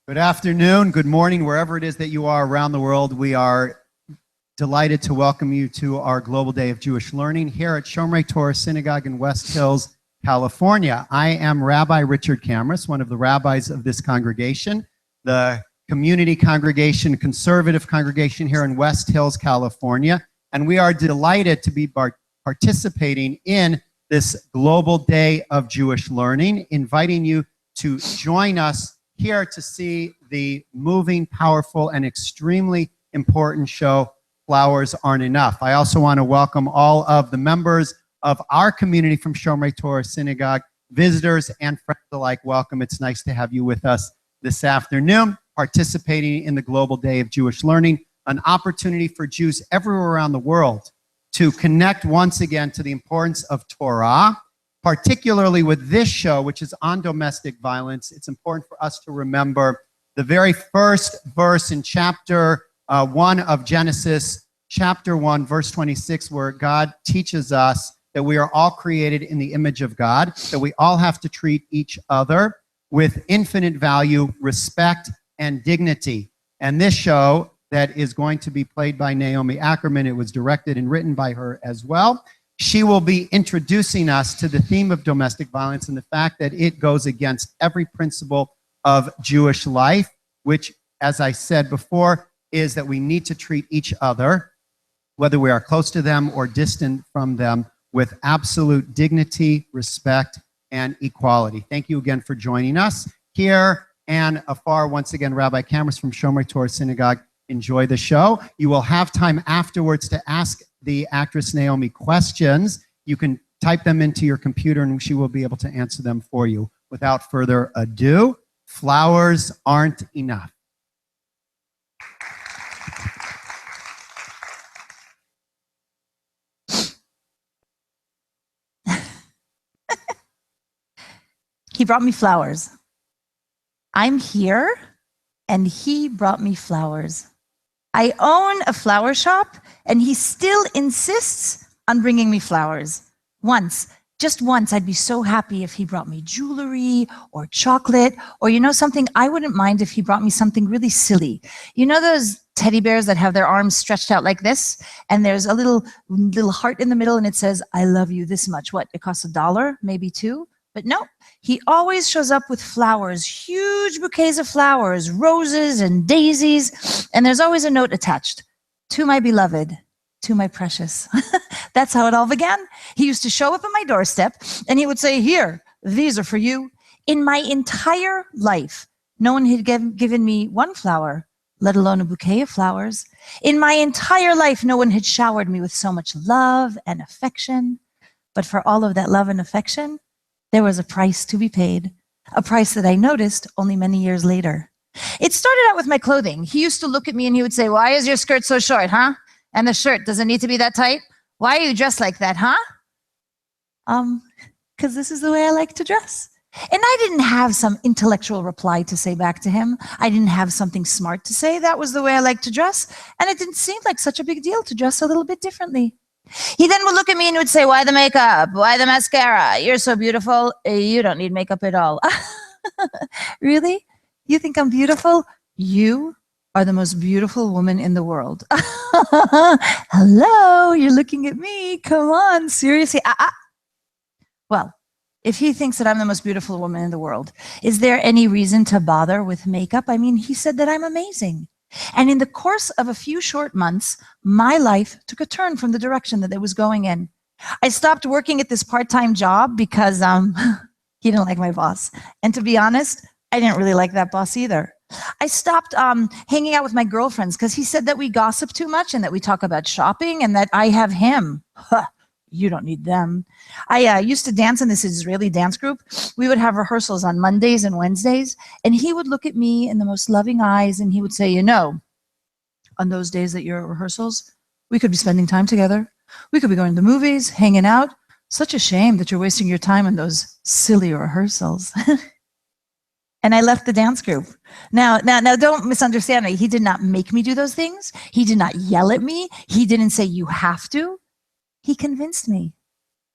Good afternoon, good morning, wherever it is that you are around the world. We are delighted to welcome you to our Global Day of Jewish Learning here at Shomrei Torah Synagogue in West Hills, California. I am Rabbi Richard Kamras, one of the rabbis of this congregation, the community congregation, conservative congregation here in West Hills, California, and we are delighted to be participating in this Global Day of Jewish Learning, inviting you to join us here to see the moving, powerful, and extremely important show, Flowers Aren't Enough. I also want to welcome all of the members of our community from Shomrei Torah Synagogue, visitors and friends alike. Welcome. It's nice to have you with us this afternoon, participating in the Global Day of Jewish Learning, an opportunity for Jews everywhere around the world to connect once again to the importance of Torah, particularly with this show, which is on domestic violence. It's important for us to remember the very first verse in chapter 1 of Genesis, chapter 1, verse 26, where God teaches us that we are all created in the image of God, that we all have to treat each other with infinite value, respect, and dignity. And this show that is going to be played by Naomi Ackerman, it was directed and written by her as well. She will be introducing us to the theme of domestic violence and the fact that it goes against every principle of Jewish life, which, as I said before, is that we need to treat each other, whether we are close to them or distant from them, with absolute dignity, respect, and equality. Thank you again for joining us here and afar. Once again, Rabbi Kamras from Shomrei Torah Synagogue. Enjoy the show. You will have time afterwards to ask the actress Naomi questions. You can type them into your computer and she will be able to answer them for you. Without further ado, flowers aren't enough. He brought me flowers. I'm here, and he brought me flowers. I own a flower shop, and he still insists on bringing me flowers. Just once, I'd be so happy if he brought me jewelry or chocolate, or you know something, I wouldn't mind if he brought me something really silly. You know those teddy bears that have their arms stretched out like this, and there's a little heart in the middle, and it says, I love you this much. What, it costs $1, maybe $2? But no, he always shows up with flowers, huge bouquets of flowers, roses and daisies, and there's always a note attached. To my beloved, to my precious. That's how it all began. He used to show up at my doorstep, and he would say, here, these are for you. In my entire life, no one had given me one flower, let alone a bouquet of flowers. In my entire life, no one had showered me with so much love and affection. But for all of that love and affection, there was a price to be paid, a price that I noticed only many years later. It started out with my clothing. He used to look at me and he would say, why is your skirt so short, huh? And the shirt, does it need to be that tight? Why are you dressed like that, huh? Because this is the way I like to dress. And I didn't have some intellectual reply to say back to him. I didn't have something smart to say. That was the way I like to dress. And it didn't seem like such a big deal to dress a little bit differently. He then would look at me and would say, why the makeup? Why the mascara? You're so beautiful. You don't need makeup at all. Really? You think I'm beautiful? You are the most beautiful woman in the world. Hello, you're looking at me. Come on, seriously. Well, if he thinks that I'm the most beautiful woman in the world, is there any reason to bother with makeup? I mean, he said that I'm amazing. And in the course of a few short months, my life took a turn from the direction that it was going in. I stopped working at this part-time job because he didn't like my boss. And to be honest, I didn't really like that boss either. I stopped hanging out with my girlfriends because he said that we gossip too much and that we talk about shopping and that I have him. You don't need them. I used to dance in this Israeli dance group. We would have rehearsals on Mondays and Wednesdays, and he would look at me in the most loving eyes, and he would say, you know, on those days that you're at rehearsals, we could be spending time together. We could be going to the movies, hanging out. Such a shame that you're wasting your time on those silly rehearsals. And I left the dance group. Now, don't misunderstand me. He did not make me do those things. He did not yell at me. He didn't say, you have to. He convinced me.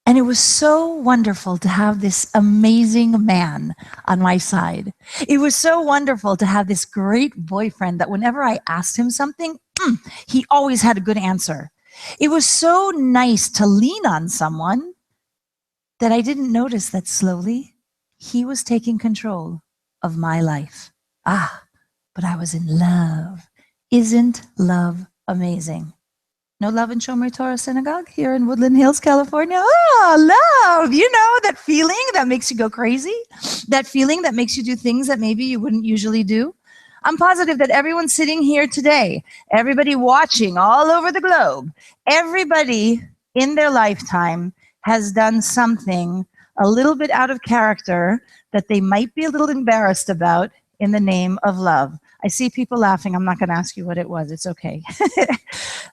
And it was so wonderful to have this amazing man on my side. It was so wonderful to have this great boyfriend that whenever I asked him something, he always had a good answer. It was so nice to lean on someone that I didn't notice that slowly he was taking control of my life. But I was in love. Isn't love amazing? No love in Shomer Torah Synagogue here in Woodland Hills, California? Love, you know, that feeling that makes you go crazy, that feeling that makes you do things that maybe you wouldn't usually do. I'm positive that everyone sitting here today, everybody watching all over the globe, everybody in their lifetime has done something a little bit out of character that they might be a little embarrassed about in the name of love. I see people laughing. I'm not going to ask you what it was. It's okay.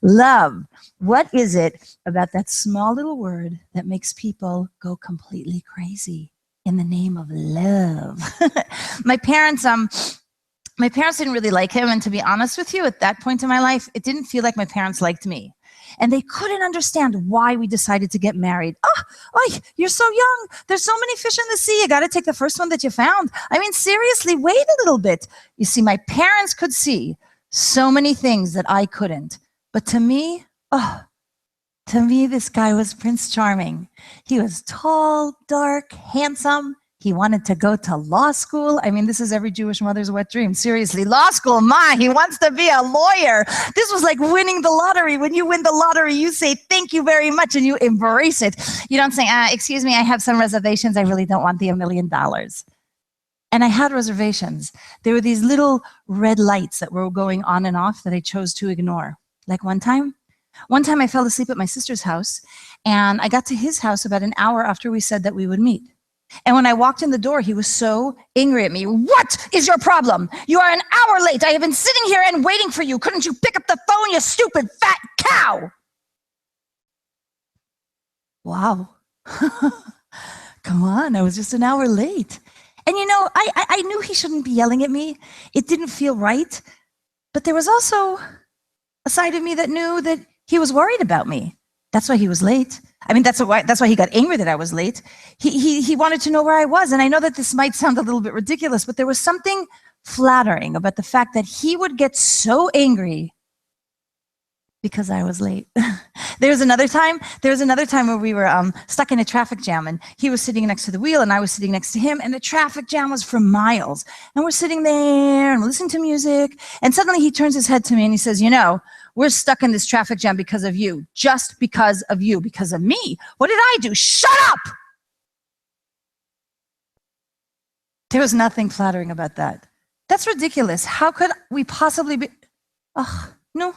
Love. What is it about that small little word that makes people go completely crazy in the name of love? My parents didn't really like him. And to be honest with you, at that point in my life, it didn't feel like my parents liked me. And they couldn't understand why we decided to get married. Oh, you're so young. There's so many fish in the sea. You got to take the first one that you found. I mean, seriously, wait a little bit. You see, my parents could see so many things that I couldn't. But to me, this guy was Prince Charming. He was tall, dark, handsome. He wanted to go to law school. I mean, this is every Jewish mother's wet dream. Seriously, law school, he wants to be a lawyer. This was like winning the lottery. When you win the lottery, you say, thank you very much, and you embrace it. You don't say, excuse me, I have some reservations. I really don't want the $1 million. And I had reservations. There were these little red lights that were going on and off that I chose to ignore. Like one time I fell asleep at my sister's house, and I got to his house about an hour after we said that we would meet. And when I walked in the door, he was so angry at me. What is your problem? You are an hour late. I have been sitting here and waiting for you. Couldn't you pick up the phone, you stupid fat cow? Wow. Come on, I was just an hour late. And you know, I knew he shouldn't be yelling at me. It didn't feel right. But there was also a side of me that knew that he was worried about me. That's why he was late. I mean, that's why he got angry that I was late. He wanted to know where I was. And I know that this might sound a little bit ridiculous, but there was something flattering about the fact that he would get so angry because I was late. There was another time where we were stuck in a traffic jam, and he was sitting next to the wheel and I was sitting next to him, and the traffic jam was for miles. And we're sitting there and listening to music, and suddenly he turns his head to me and he says, you know, we're stuck in this traffic jam because of you, just because of you, because of me. What did I do? Shut up! There was nothing flattering about that. That's ridiculous. How could we possibly be? No.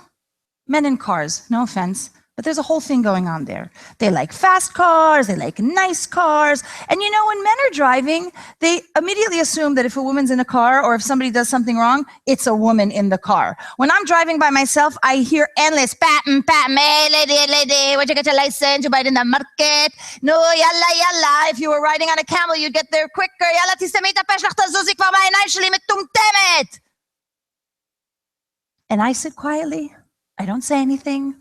Men in cars, no offense, but there's a whole thing going on there. They like fast cars, they like nice cars. And you know, when men are driving, they immediately assume that if a woman's in a car or if somebody does something wrong, it's a woman in the car. When I'm driving by myself, I hear endless, patent, hey, lady, where'd you get your license? You buy it in the market? No, yalla. If you were riding on a camel, you'd get there quicker. Yalla, tistemei tapesh לך תזוזי כבר מהעיניים שלי מטומטמת. And I sit quietly. I don't say anything.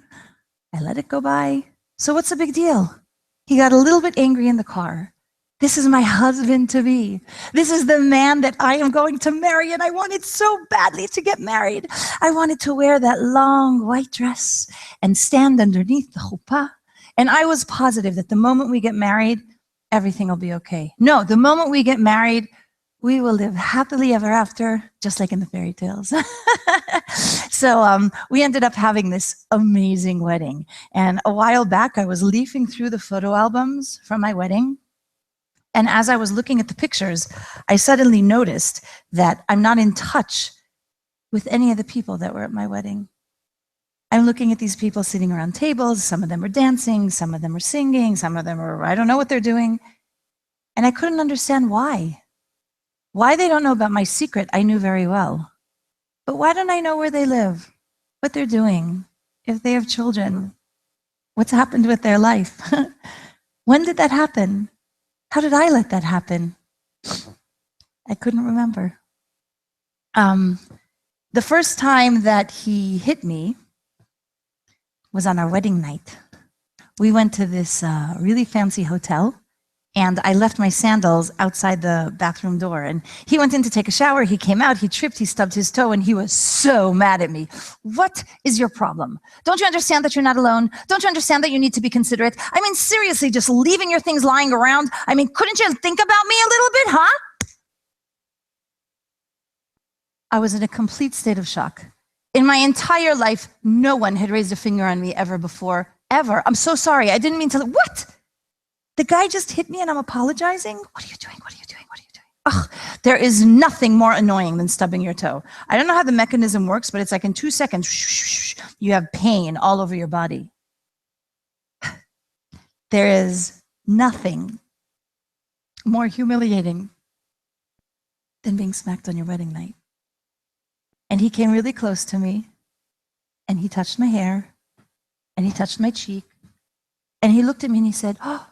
I let it go by. So what's the big deal? He got a little bit angry in the car. This is my husband-to-be. This is the man that I am going to marry, and I wanted so badly to get married. I wanted to wear that long white dress and stand underneath the chuppah. And I was positive that the moment we get married, everything will be okay. No, the moment we get married, we will live happily ever after, just like in the fairy tales. So we ended up having this amazing wedding. And a while back, I was leafing through the photo albums from my wedding. And as I was looking at the pictures, I suddenly noticed that I'm not in touch with any of the people that were at my wedding. I'm looking at these people sitting around tables. Some of them are dancing, some of them are singing, some of them are, I don't know what they're doing. And I couldn't understand why. Why they don't know about my secret, I knew very well. But why don't I know where they live, what they're doing, if they have children, what's happened with their life? When did that happen? How did I let that happen? I couldn't remember. The first time that he hit me was on our wedding night. We went to this really fancy hotel, and I left my sandals outside the bathroom door. And he went in to take a shower. He came out, he tripped, he stubbed his toe, and he was so mad at me. What is your problem? Don't you understand that you're not alone? Don't you understand that you need to be considerate? I mean, seriously, just leaving your things lying around? I mean, couldn't you think about me a little bit, huh? I was in a complete state of shock. In my entire life, no one had raised a finger on me ever before, ever. I'm so sorry. I didn't mean to. What? The guy just hit me and I'm apologizing? What are you doing? What are you doing? What are you doing? Ugh, there is nothing more annoying than stubbing your toe. I don't know how the mechanism works, but it's like in 2 seconds, you have pain all over your body. There is nothing more humiliating than being smacked on your wedding night. And he came really close to me, and he touched my hair, and he touched my cheek, and he looked at me and he said, oh,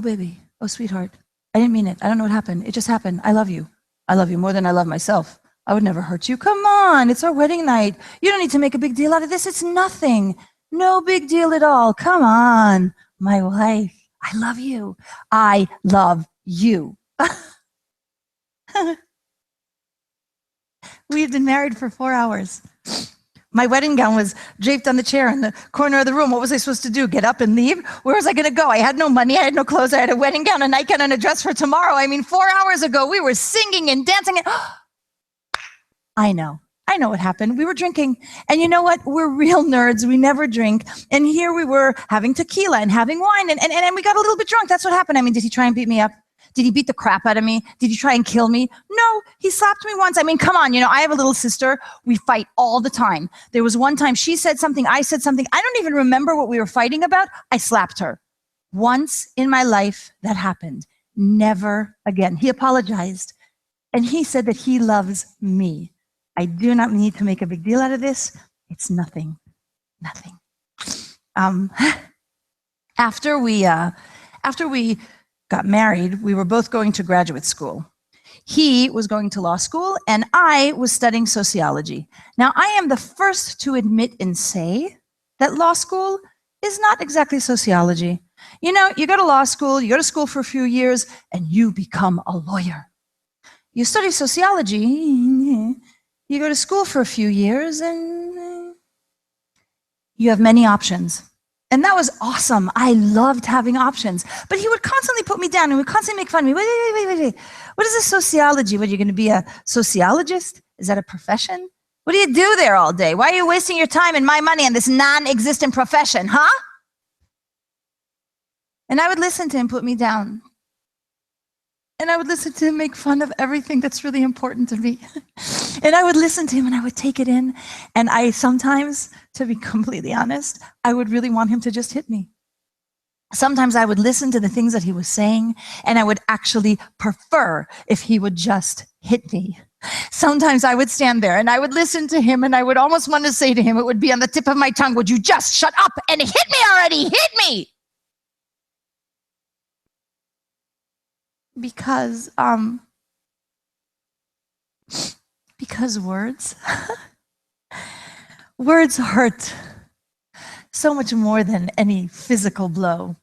baby. Oh, sweetheart. I didn't mean it. I don't know what happened. It just happened. I love you. I love you more than I love myself. I would never hurt you. Come on. It's our wedding night. You don't need to make a big deal out of this. It's nothing. No big deal at all. Come on. My wife. I love you. I love you. We had been married for 4 hours. My wedding gown was draped on the chair in the corner of the room. What was I supposed to do? Get up and leave? Where was I going to go? I had no money. I had no clothes. I had a wedding gown, a nightgown, and a dress for tomorrow. I mean, 4 hours ago, we were singing and dancing. And I know what happened. We were drinking. And you know what? We're real nerds. We never drink. And here we were having tequila and having wine. And we got a little bit drunk. That's what happened. I mean, did he try and beat me up? Did he beat the crap out of me? Did he try and kill me? No, he slapped me once. I mean, come on, I have a little sister. We fight all the time. There was one time she said something, I said something. I don't even remember what we were fighting about. I slapped her. Once in my life that happened. Never again. He apologized. And he said that he loves me. I do not need to make a big deal out of this. It's nothing. Nothing. After we got married, we were both going to graduate school. He was going to law school, and I was studying sociology. Now, I am the first to admit and say that law school is not exactly sociology. You go to law school, you go to school for a few years, and you become a lawyer. You study sociology, you go to school for a few years, and you have many options. And that was awesome. I loved having options. But he would constantly put me down and would constantly make fun of me. Wait. What is this sociology? What, are you going to be a sociologist? Is that a profession? What do you do there all day? Why are you wasting your time and my money on this non-existent profession, huh? And I would listen to him put me down. And I would listen to him make fun of everything that's really important to me. And I would listen to him and I would take it in. And I sometimes, to be completely honest, I would really want him to just hit me. Sometimes I would listen to the things that he was saying and I would actually prefer if he would just hit me. Sometimes I would stand there and I would listen to him and I would almost want to say to him, it would be on the tip of my tongue, would you just shut up and hit me already? Hit me! Because words, words hurt so much more than any physical blow.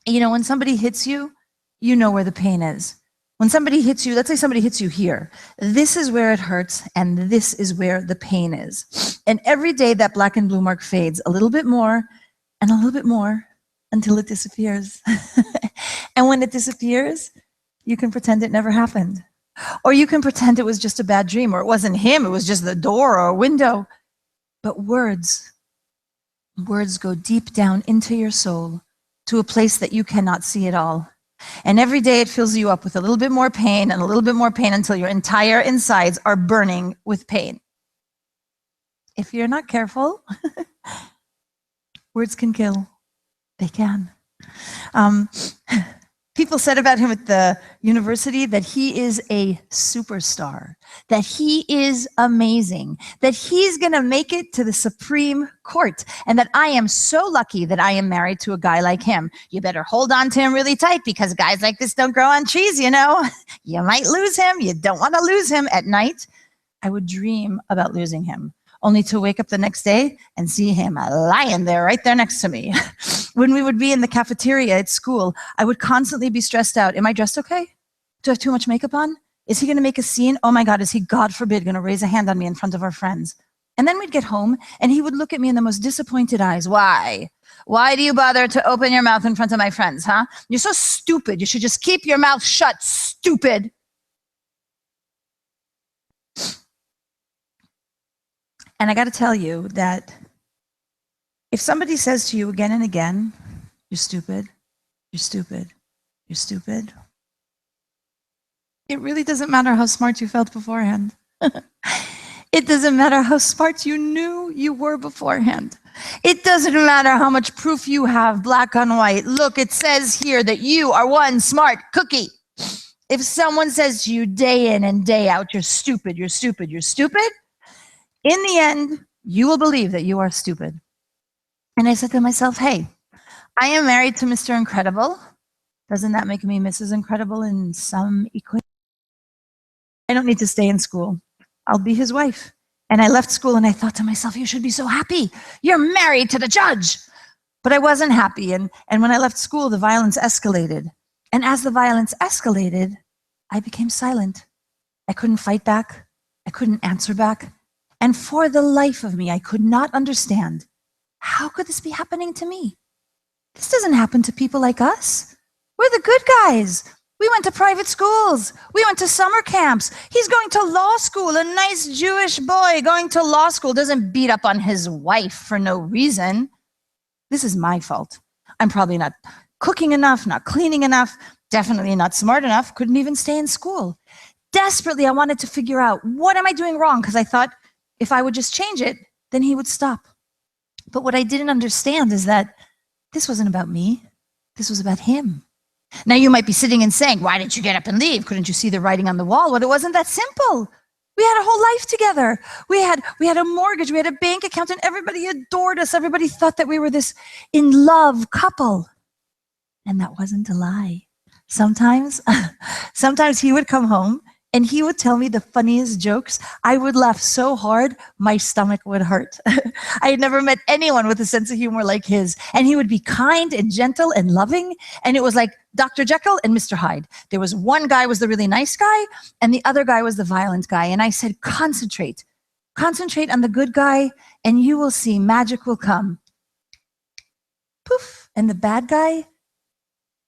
When somebody hits you, you know where the pain is. When somebody hits you, let's say somebody hits you here, this is where it hurts and this is where the pain is. And every day that black and blue mark fades a little bit more and a little bit more until it disappears. And when it disappears, you can pretend it never happened. Or you can pretend it was just a bad dream, or it wasn't him, it was just the door or a window. But words go deep down into your soul to a place that you cannot see at all. And every day it fills you up with a little bit more pain and a little bit more pain until your entire insides are burning with pain. If you're not careful, words can kill. They can. People said about him at the university that he is a superstar, that he is amazing, that he's going to make it to the Supreme Court, and that I am so lucky that I am married to a guy like him. You better hold on to him really tight because guys like this don't grow on trees, You might lose him. You don't want to lose him at night. I would dream about losing him, only to wake up the next day and see him lying there right there next to me. When we would be in the cafeteria at school, I would constantly be stressed out. Am I dressed okay? Do I have too much makeup on? Is he going to make a scene? Oh my God, is he, God forbid, going to raise a hand on me in front of our friends? And then we'd get home and he would look at me in the most disappointed eyes. Why? Why do you bother to open your mouth in front of my friends, huh? You're so stupid. You should just keep your mouth shut, stupid. And I got to tell you that if somebody says to you again and again, you're stupid, you're stupid, you're stupid, it really doesn't matter how smart you felt beforehand. It doesn't matter how smart you knew you were beforehand. It doesn't matter how much proof you have, black on white. Look, it says here that you are one smart cookie. If someone says to you day in and day out, you're stupid, you're stupid, you're stupid, in the end, you will believe that you are stupid. And I said to myself, hey, I am married to Mr. Incredible. Doesn't that make me Mrs. Incredible in some equation? I don't need to stay in school. I'll be his wife. And I left school and I thought to myself, you should be so happy. You're married to the judge. But I wasn't happy. And when I left school, the violence escalated. And as the violence escalated, I became silent. I couldn't fight back. I couldn't answer back. And for the life of me, I could not understand, how could this be happening to me? This doesn't happen to people like us. We're the good guys. We went to private schools. We went to summer camps. He's going to law school. A nice Jewish boy going to law school doesn't beat up on his wife for no reason. This is my fault. I'm probably not cooking enough, not cleaning enough, definitely not smart enough, couldn't even stay in school. Desperately, I wanted to figure out, what am I doing wrong? Because I thought if I would just change it, then he would stop. But what I didn't understand is that this wasn't about me. This was about him. Now you might be sitting and saying, why didn't you get up and leave? Couldn't you see the writing on the wall? Well, it wasn't that simple. We had a whole life together. We had a mortgage, we had a bank account, and everybody adored us. Everybody thought that we were this in love couple. And that wasn't a lie. Sometimes he would come home and he would tell me the funniest jokes. I would laugh so hard, my stomach would hurt. I had never met anyone with a sense of humor like his. And he would be kind and gentle and loving. And it was like Dr. Jekyll and Mr. Hyde. There was one guy was the really nice guy, and the other guy was the violent guy. And I said, concentrate on the good guy, and you will see magic will come. Poof. And the bad guy,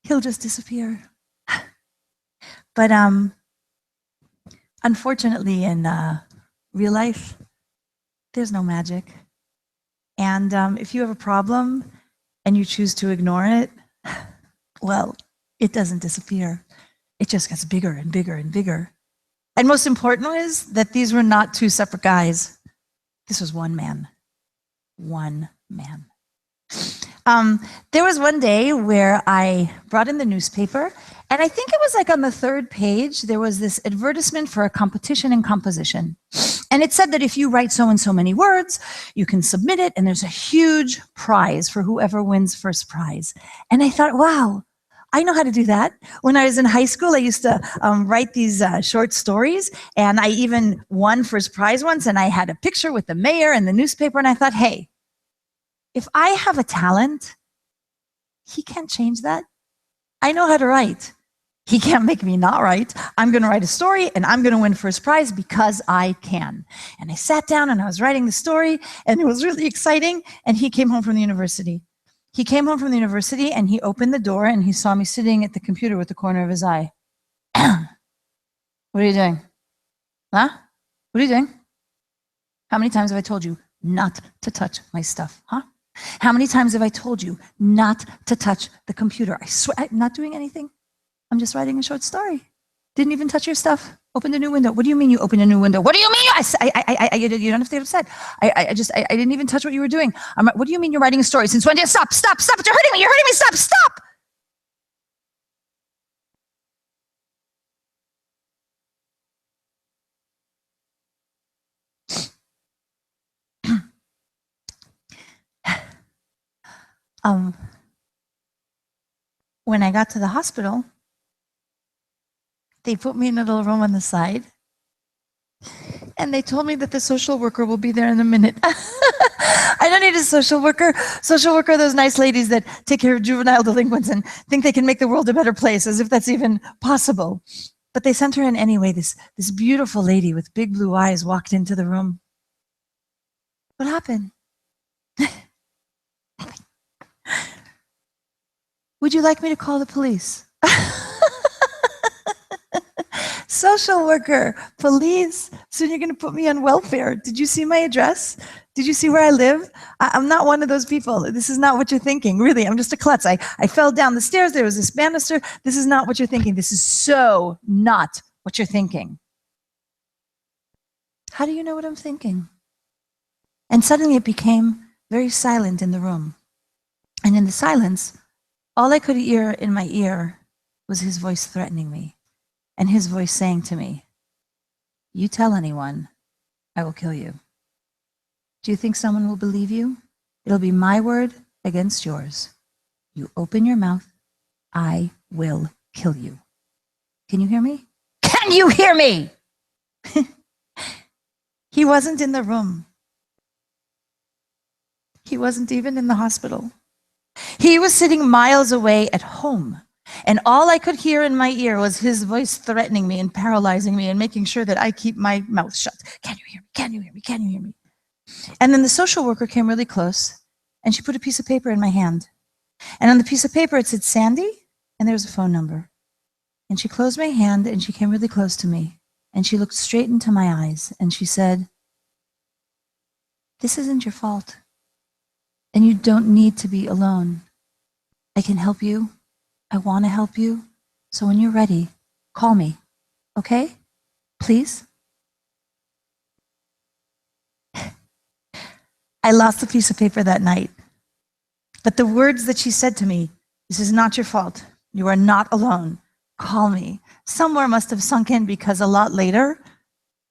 he'll just disappear. But unfortunately, in real life, there's no magic. And if you have a problem and you choose to ignore it, well, it doesn't disappear. It just gets bigger and bigger and bigger. And most important is that these were not two separate guys. This was one man. One man. There was one day where I brought in the newspaper, and I think it was like on the third page, there was this advertisement for a competition in composition. And it said that if you write so and so many words, you can submit it, and there's a huge prize for whoever wins first prize. And I thought, wow, I know how to do that. When I was in high school, I used to write these short stories, and I even won first prize once, and I had a picture with the mayor and the newspaper, and I thought, hey, if I have a talent, he can't change that. I know how to write. He can't make me not write. I'm going to write a story and I'm going to win first prize because I can. And I sat down and I was writing the story, and it was really exciting. And he came home from the university. He came home from the university and he opened the door and he saw me sitting at the computer with the corner of his eye. What are you doing? Huh? What are you doing? How many times have I told you not to touch my stuff? Huh? How many times have I told you not to touch the computer? I swear, I'm not doing anything. I'm just writing a short story. Didn't even touch your stuff. Opened a new window. What do you mean you opened a new window? What do you mean? You don't have to get upset. I didn't even touch what you were doing. What do you mean you're writing a story? Since when did you stop? Stop! You're hurting me! You're hurting me! Stop! When I got to the hospital, they put me in a little room on the side, and they told me that the social worker will be there in a minute. I I don't need a social worker. Social worker are those nice ladies that take care of juvenile delinquents and think they can make the world a better place, as if that's even possible. But they sent her in anyway. This beautiful lady with big blue eyes walked into the room. What happened? Would you like me to call the police? Social worker, police, soon you're going to put me on welfare. Did you see my address? Did you see where I live? I'm not one of those people. This is not what you're thinking. Really, I'm just a klutz. I fell down the stairs. There was this banister. This is not what you're thinking. This is so not what you're thinking. How do you know what I'm thinking? And suddenly it became very silent in the room. And in the silence, all I could hear in my ear was his voice threatening me. And his voice saying to me, "You tell anyone, I will kill you. Do you think someone will believe you? It'll be my word against yours. You open your mouth, I will kill you." Can you hear me? Can you hear me? He wasn't in the room. He wasn't even in the hospital. He was sitting miles away at home. And all I could hear in my ear was his voice threatening me and paralyzing me and making sure that I keep my mouth shut. Can you hear me? Can you hear me? Can you hear me? And then the social worker came really close and she put a piece of paper in my hand. And on the piece of paper it said Sandy and there was a phone number. And she closed my hand and she came really close to me and she looked straight into my eyes and she said, "This isn't your fault. And you don't need to be alone. I can help you. I want to help you. So when you're ready, call me. Okay? Please?" I lost the piece of paper that night. But the words that she said to me, "This is not your fault. You are not alone. Call me," somewhere must have sunk in because a lot later,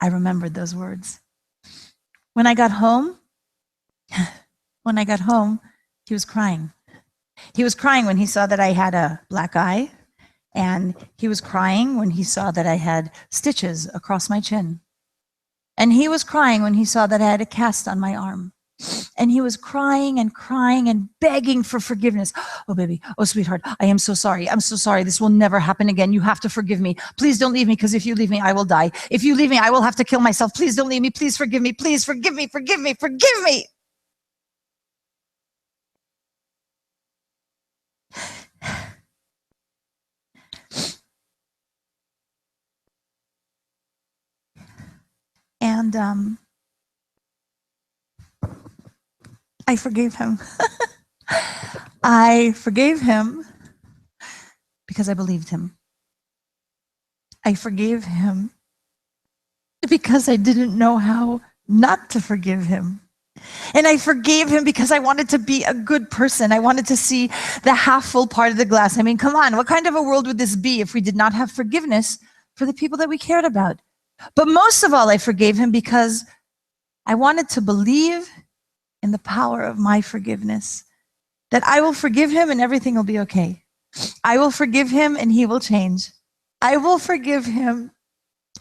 I remembered those words. When I got home, he was crying. He was crying when he saw that I had a black eye, and he was crying when he saw that I had stitches across my chin. And he was crying when he saw that I had a cast on my arm. And he was crying and begging for forgiveness. "Oh, baby. Oh, sweetheart. I am so sorry. I'm so sorry. This will never happen again. You have to forgive me. Please don't leave me, because if you leave me, I will die. If you leave me, I will have to kill myself. Please don't leave me. Please forgive me. Please forgive me. Forgive me. Forgive me." And I forgave him. I forgave him because I believed him. I forgave him because I didn't know how not to forgive him. And I forgave him because I wanted to be a good person. I wanted to see the half full part of the glass. I mean, come on, what kind of a world would this be if we did not have forgiveness for the people that we cared about? But most of all, I forgave him because I wanted to believe in the power of my forgiveness, that I will forgive him and everything will be okay. I will forgive him and he will change. I will forgive him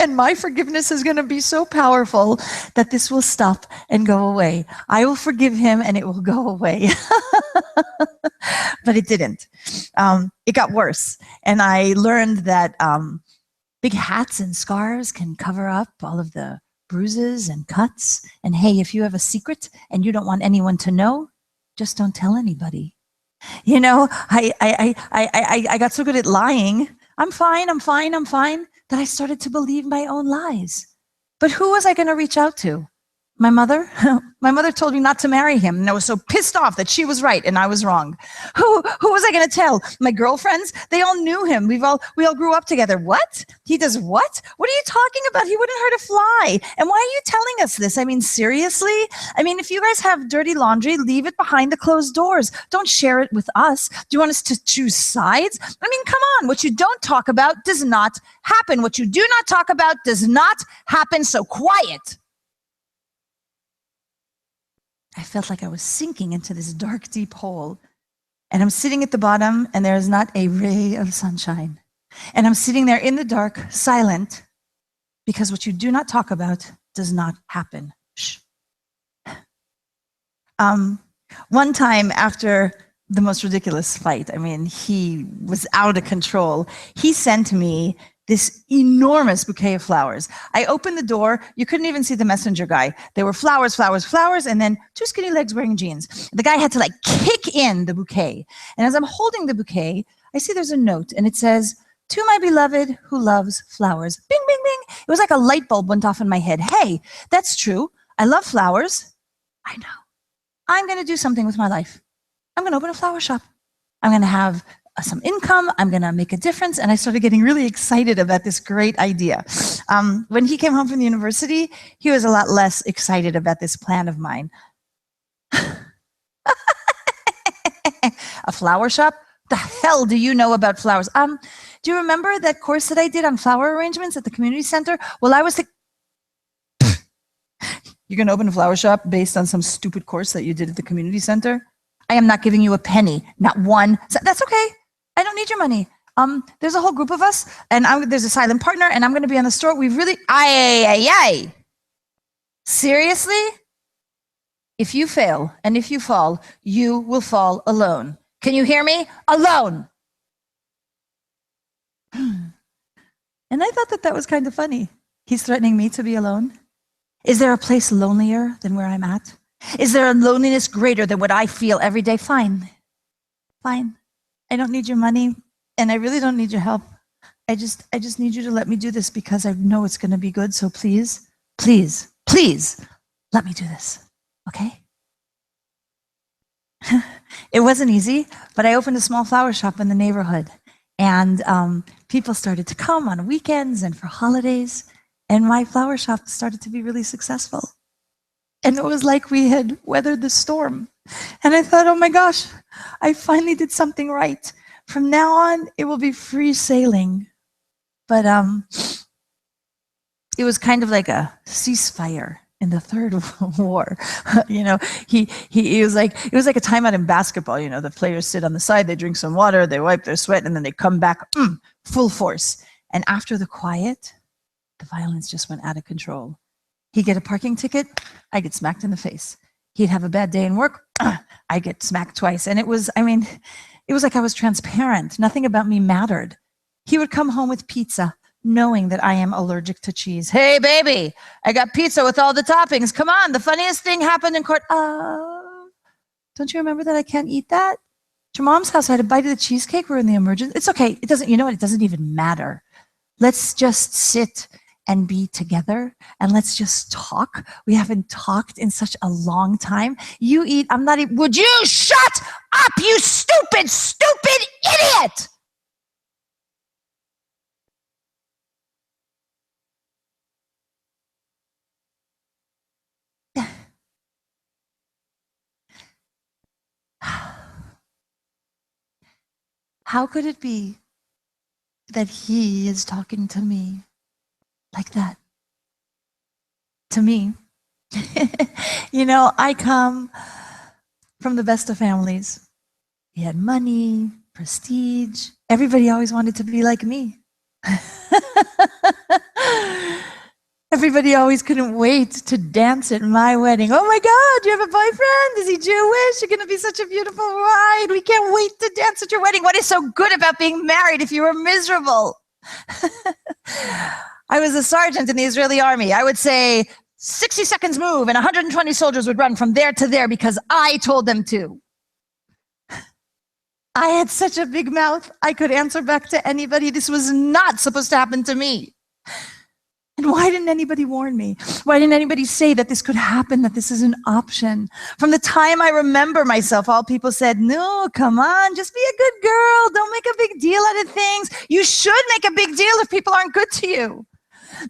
and my forgiveness is going to be so powerful that this will stop and go away. I will forgive him and it will go away. But it didn't. It got worse. And I learned that big hats and scarves can cover up all of the bruises and cuts. And hey, if you have a secret and you don't want anyone to know, just don't tell anybody. You know, I got so good at lying. I'm fine, that I started to believe my own lies. But who was I going to reach out to? My mother? My mother told me not to marry him, and I was so pissed off that she was right and I was wrong. Who was I going to tell? My girlfriends? They all knew him. We all grew up together. What? He does what? What are you talking about? He wouldn't hurt a fly. And why are you telling us this? I mean, seriously? I mean, if you guys have dirty laundry, leave it behind the closed doors. Don't share it with us. Do you want us to choose sides? I mean, come on. What you don't talk about does not happen. What you do not talk about does not happen. So quiet. I felt like I was sinking into this dark, deep hole. And I'm sitting at the bottom, and there is not a ray of sunshine. And I'm sitting there in the dark, silent, because what you do not talk about does not happen. Shh. One time after the most ridiculous fight, I mean, he was out of control. He sent me this enormous bouquet of flowers. I opened the door. You couldn't even see the messenger guy. There were flowers, flowers, flowers, and then two skinny legs wearing jeans. The guy had to like kick in the bouquet. And as I'm holding the bouquet, I see there's a note, and it says, "To my beloved who loves flowers." Bing, bing, bing. It was like a light bulb went off in my head. Hey, that's true. I love flowers. I know. I'm going to do something with my life. I'm going to open a flower shop. I'm going to have some income. I'm going to make a difference. And I started getting really excited about this great idea. When he came home from the university, he was a lot less excited about this plan of mine. A flower shop? The hell do you know about flowers? Do you remember that course that I did on flower arrangements at the community center? Well, I was You're going to open a flower shop based on some stupid course that you did at the community center? I am not giving you a penny, not one. So that's okay. I don't need your money. There's a whole group of us, and there's a silent partner, and I'm going to be on the store. We really, seriously? If you fail and if you fall, you will fall alone. Can you hear me? Alone. And I thought that was kind of funny. He's threatening me to be alone. Is there a place lonelier than where I'm at? Is there a loneliness greater than what I feel every day? Fine. Fine. I don't need your money, and I really don't need your help. I just need you to let me do this because I know it's going to be good. So please, please, please, let me do this. Okay? It wasn't easy, but I opened a small flower shop in the neighborhood, and people started to come on weekends and for holidays, and my flower shop started to be really successful. And it was like we had weathered the storm. And I thought, oh my gosh, I finally did something right. From now on, it will be free sailing. But it was kind of like a ceasefire in the Third World War. You know, it was like a timeout in basketball. You know, the players sit on the side, they drink some water, they wipe their sweat, and then they come back full force. And after the quiet, the violence just went out of control. He'd get a parking ticket, I'd get smacked in the face. He'd have a bad day in work, I'd get smacked twice. And it was like I was transparent. Nothing about me mattered. He would come home with pizza, knowing that I am allergic to cheese. Hey, baby, I got pizza with all the toppings. Come on, the funniest thing happened in court. Don't you remember that I can't eat that? At your mom's house, I had a bite of the cheesecake. We're in the emergency. It's okay. It doesn't, you know what? It doesn't even matter. Let's just sit and be together, and let's just talk. We haven't talked in such a long time. You eat, I'm not eating. Would you shut up, you stupid, stupid idiot? How could it be that he is talking to me like that? To me. You know, I come from the best of families. He had money, prestige. Everybody always wanted to be like me. Everybody always couldn't wait to dance at my wedding. Oh my God, you have a boyfriend? Is he Jewish? You're going to be such a beautiful bride. We can't wait to dance at your wedding. What is so good about being married if you were miserable? I was a sergeant in the Israeli army. I would say 60 seconds move and 120 soldiers would run from there to there because I told them to. I had such a big mouth. I could answer back to anybody. This was not supposed to happen to me. And why didn't anybody warn me? Why didn't anybody say that this could happen, that this is an option? From the time I remember myself, all people said, no, come on, just be a good girl. Don't make a big deal out of things. You should make a big deal if people aren't good to you.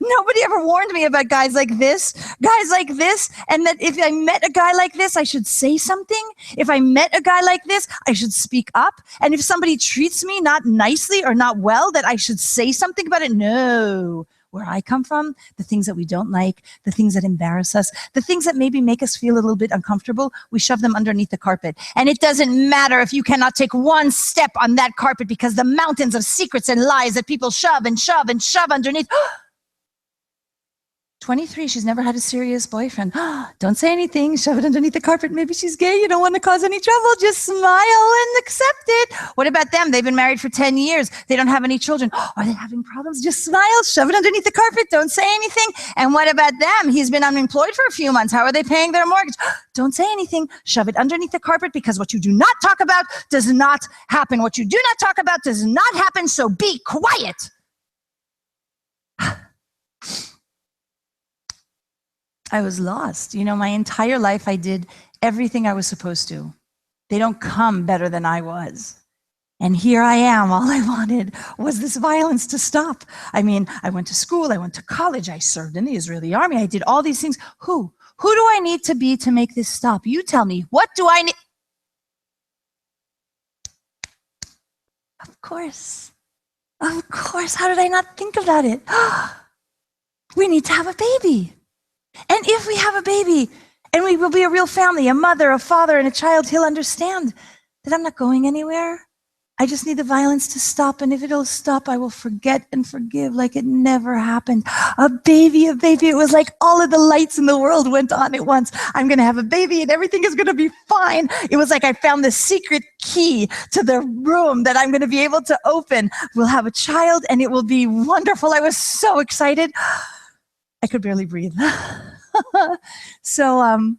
Nobody ever warned me about guys like this, and that if I met a guy like this, I should say something. If I met a guy like this, I should speak up. And if somebody treats me not nicely or not well, that I should say something about it. No. Where I come from, the things that we don't like, the things that embarrass us, the things that maybe make us feel a little bit uncomfortable, we shove them underneath the carpet. And it doesn't matter if you cannot take one step on that carpet because the mountains of secrets and lies that people shove and shove and shove underneath 23, she's never had a serious boyfriend. Don't say anything, shove it underneath the carpet. Maybe she's gay, you don't want to cause any trouble. Just smile and accept it. What about them? They've been married for 10 years. They don't have any children. Are they having problems? Just smile, shove it underneath the carpet. Don't say anything. And what about them? He's been unemployed for a few months. How are they paying their mortgage? Don't say anything. Shove it underneath the carpet, because what you do not talk about does not happen. What you do not talk about does not happen, so be quiet. I was lost. My entire life I did everything I was supposed to. They don't come better than I was. And here I am. All I wanted was this violence to stop. I went to school, I went to college, I served in the Israeli army, I did all these things. Who do I need to be to make this stop? You tell me, what do I need? Of course, how did I not think about it? We need to have a baby. And if we have a baby, and we will be a real family, a mother, a father, and a child, he'll understand that I'm not going anywhere. I just need the violence to stop, and if it'll stop, I will forget and forgive like it never happened. A baby. It was like all of the lights in the world went on at once. I'm going to have a baby, and everything is going to be fine. It was like I found the secret key to the room that I'm going to be able to open. We'll have a child, and it will be wonderful. I was so excited. I could barely breathe. So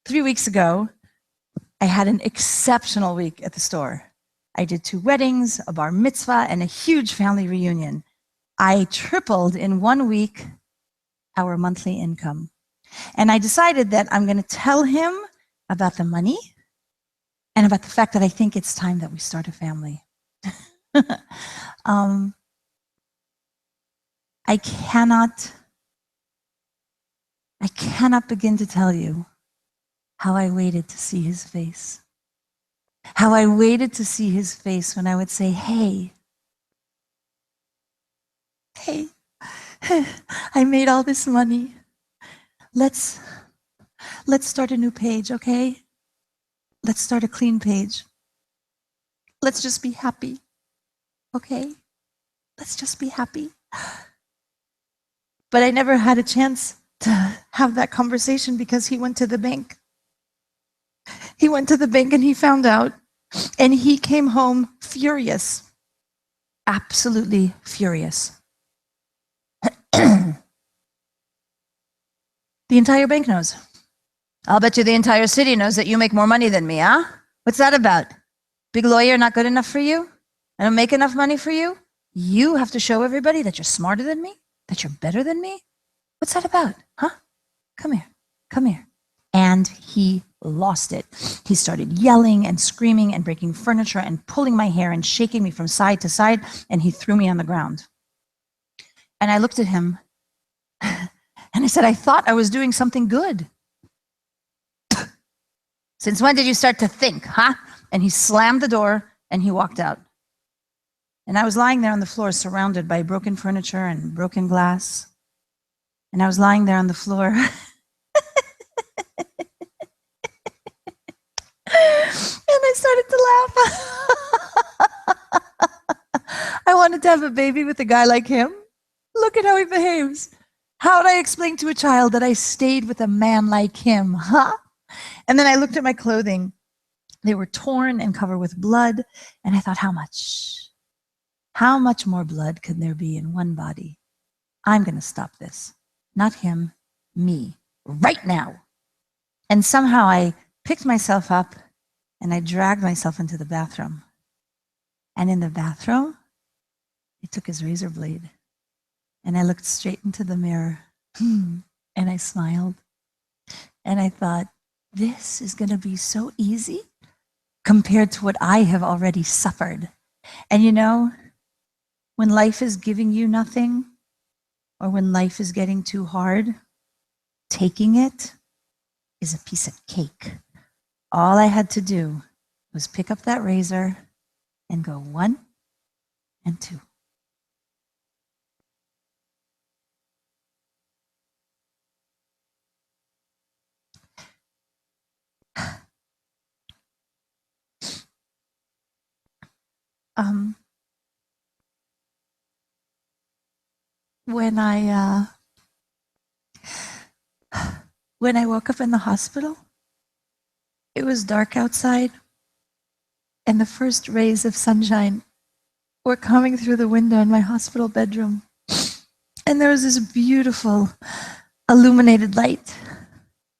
3 weeks ago, I had an exceptional week at the store. I did 2 weddings, a bar mitzvah, and a huge family reunion. I tripled in 1 week our monthly income. And I decided that I'm going to tell him about the money and about the fact that I think it's time that we start a family. I cannot begin to tell you how I waited to see his face. How I waited to see his face when I would say, hey, I made all this money. Let's start a new page, okay? Let's start a clean page. Let's just be happy, okay? Let's just be happy. But I never had a chance to have that conversation because he went to the bank. He went to the bank and he found out, and he came home furious, absolutely furious. The entire bank knows. I'll bet you the entire city knows that you make more money than me, huh? What's that about? Big lawyer not good enough for you? I don't make enough money for you? You have to show everybody that you're smarter than me? That you're better than me? What's that about? Huh? Come here. And he lost it. He started yelling and screaming and breaking furniture and pulling my hair and shaking me from side to side, and he threw me on the ground. And I looked at him and I said, I thought I was doing something good. Since when did you start to think, huh? And he slammed the door and he walked out. And I was lying there on the floor surrounded by broken furniture and broken glass. And I was lying there on the floor. And I started to laugh. I wanted to have a baby with a guy like him. Look at how he behaves. How would I explain to a child that I stayed with a man like him, huh? And then I looked at my clothing. They were torn and covered with blood. And I thought, how much? How much more blood could there be in one body? I'm going to stop this. Not him, me, right now. And somehow I picked myself up and I dragged myself into the bathroom. And in the bathroom, I took his razor blade and I looked straight into the mirror and I smiled. And I thought, this is going to be so easy compared to what I have already suffered. And you know, when life is giving you nothing, or when life is getting too hard, taking it is a piece of cake. All I had to do was pick up that razor and go 1 and 2. When I When I woke up in the hospital, it was dark outside, and the first rays of sunshine were coming through the window in my hospital bedroom. And there was this beautiful illuminated light,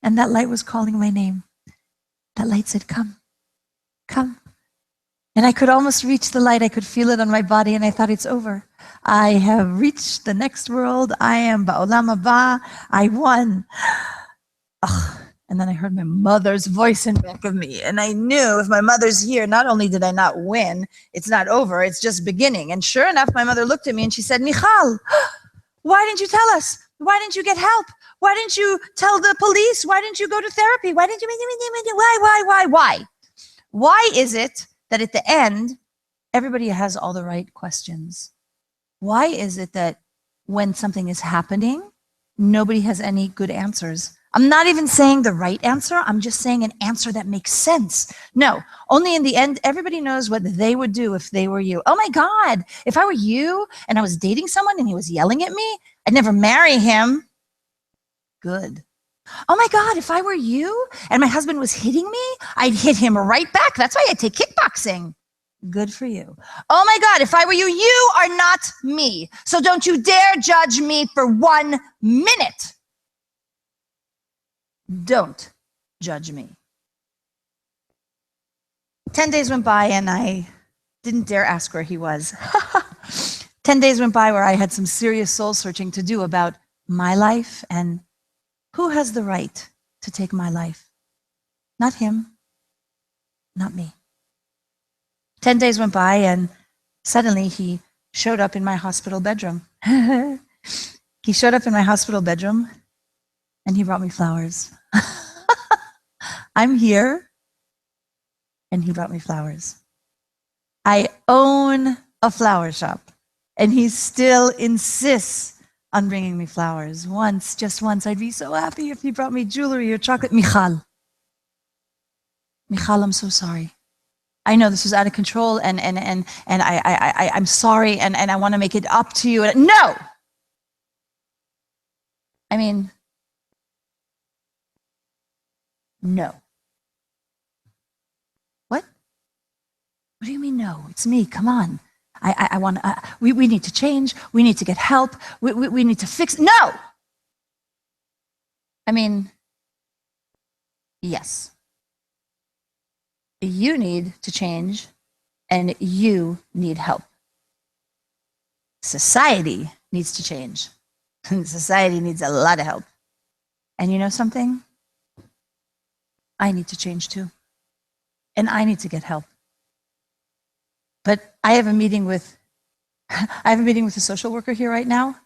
and that light was calling my name. That light said, come, come. And I could almost reach the light. I could feel it on my body, and I thought, it's over. I have reached the next world. I am ba'olam haba. I won. Ugh. And then I heard my mother's voice in back of me, and I knew if my mother's here, not only did I not win, it's not over, it's just beginning. And sure enough, my mother looked at me and she said, Michal, why didn't you tell us? Why didn't you get help? Why didn't you tell the police? Why didn't you go to therapy? Why didn't you? Why? Why is it that at the end, everybody has all the right questions? Why is it that when something is happening, nobody has any good answers? I'm not even saying the right answer. I'm just saying an answer that makes sense. No, only in the end, everybody knows what they would do if they were you. Oh my God, if I were you and I was dating someone and he was yelling at me, I'd never marry him. Good. Oh my God, if I were you and my husband was hitting me, I'd hit him right back. That's why I take kickboxing. Good for you. Oh my God, if I were you, you are not me. So don't you dare judge me for 1 minute. Don't judge me. 10 days went by and I didn't dare ask where he was. 10 days went by where I had some serious soul searching to do about my life and who has the right to take my life? Not him, not me. 10 days went by and suddenly he showed up in my hospital bedroom. He showed up in my hospital bedroom and he brought me flowers. I'm here, and he brought me flowers. I own a flower shop, and he still insists on bringing me flowers. Once, just once, I'd be so happy if he brought me jewelry or chocolate. Michal, I'm so sorry. I know this was out of control, and I'm sorry, and I want to make it up to you. No! I mean, no. What? What do you mean no? It's me. Come on. I want. We need to change. We need to get help. We need to fix. No. I mean, yes. You need to change, and you need help. Society needs to change. Society needs a lot of help. And you know something? I need to change too. And I need to get help. But I have a meeting with a social worker here right now,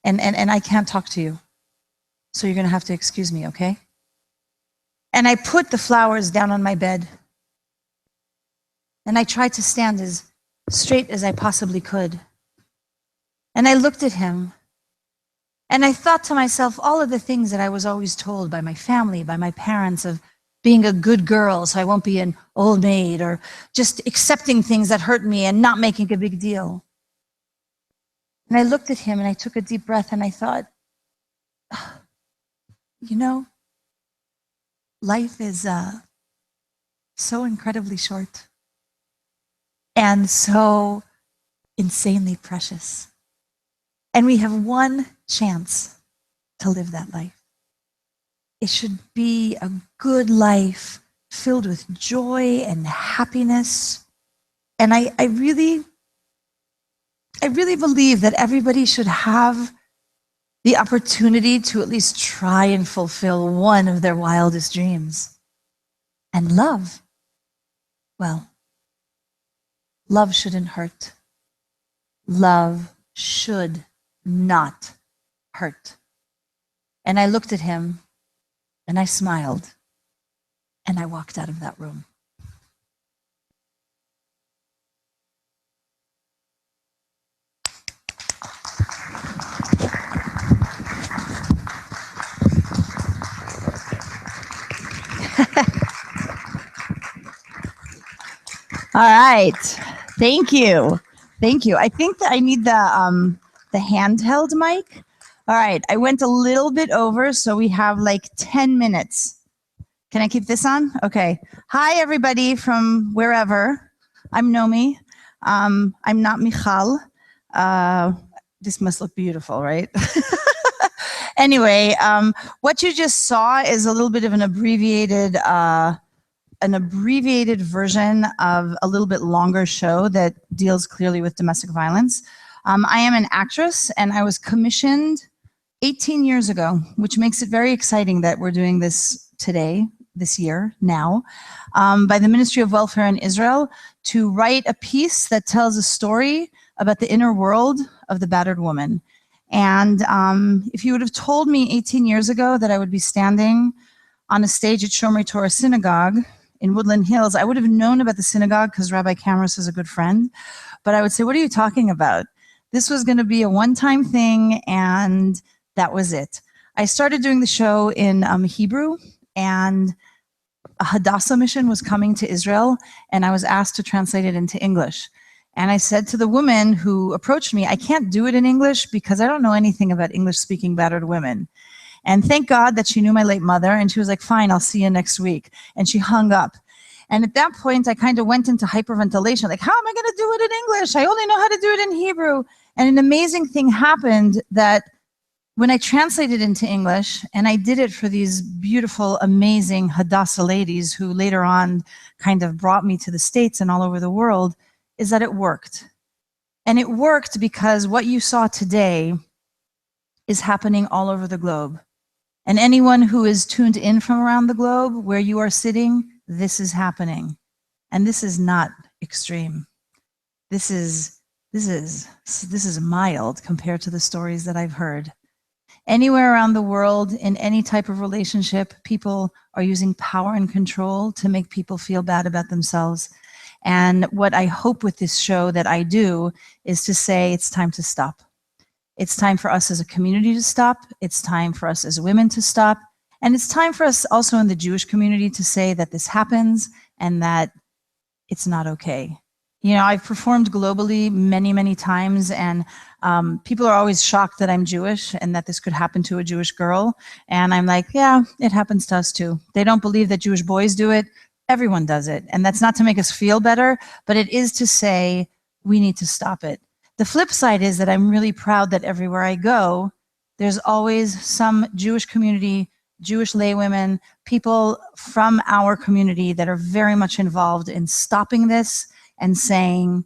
and I can't talk to you. So you're gonna have to excuse me, okay? And I put the flowers down on my bed. And I tried to stand as straight as I possibly could. And I looked at him, and I thought to myself all of the things that I was always told by my family, by my parents, of being a good girl so I won't be an old maid, or just accepting things that hurt me and not making a big deal. And I looked at him and I took a deep breath and I thought, you know, life is so incredibly short and so insanely precious. And we have one chance to live that life. It should be a good life filled with joy and happiness. And I really believe that everybody should have the opportunity to at least try and fulfill one of their wildest dreams. And love, well, love shouldn't hurt. Love should not hurt. And I looked at him and I smiled and I walked out of that room. All right. Thank you. Thank you. I think that I need the handheld mic. All right, I went a little bit over, so we have like 10 minutes. Can I keep this on? Okay. Hi, everybody from wherever. I'm Naomi. I'm not Michal. This must look beautiful, right? Anyway, what you just saw is a little bit of an abbreviated version of a little bit longer show that deals clearly with domestic violence. I am an actress, and I was commissioned 18 years ago, which makes it very exciting that we're doing this today, this year, now, by the Ministry of Welfare in Israel to write a piece that tells a story about the inner world of the battered woman. And if you would have told me 18 years ago that I would be standing on a stage at Shomrei Torah Synagogue in Woodland Hills, I would have known about the synagogue because Rabbi Cameras is a good friend. But I would say, what are you talking about? This was going to be a one-time thing, and that was it. I started doing the show in Hebrew, and a Hadassah mission was coming to Israel, and I was asked to translate it into English. And I said to the woman who approached me, I can't do it in English because I don't know anything about English-speaking battered women. And thank God that she knew my late mother, and she was like, fine, I'll see you next week. And she hung up. And at that point, I kind of went into hyperventilation, like, how am I going to do it in English? I only know how to do it in Hebrew. And an amazing thing happened that when I translated into English, and I did it for these beautiful, amazing Hadassah ladies who later on kind of brought me to the States and all over the world, is that it worked. And it worked because what you saw today is happening all over the globe. And anyone who is tuned in from around the globe, where you are sitting, this is happening. And this is not extreme. This is mild compared to the stories that I've heard. Anywhere around the world, in any type of relationship, people are using power and control to make people feel bad about themselves. And what I hope with this show that I do is to say it's time to stop. It's time for us as a community to stop. It's time for us as women to stop. And it's time for us also in the Jewish community to say that this happens and that it's not okay. You know, I've performed globally many, many times, and people are always shocked that I'm Jewish and that this could happen to a Jewish girl. And I'm like, yeah, it happens to us too. They don't believe that Jewish boys do it. Everyone does it. And that's not to make us feel better, but it is to say we need to stop it. The flip side is that I'm really proud that everywhere I go, there's always some Jewish community, Jewish laywomen, people from our community that are very much involved in stopping this and saying,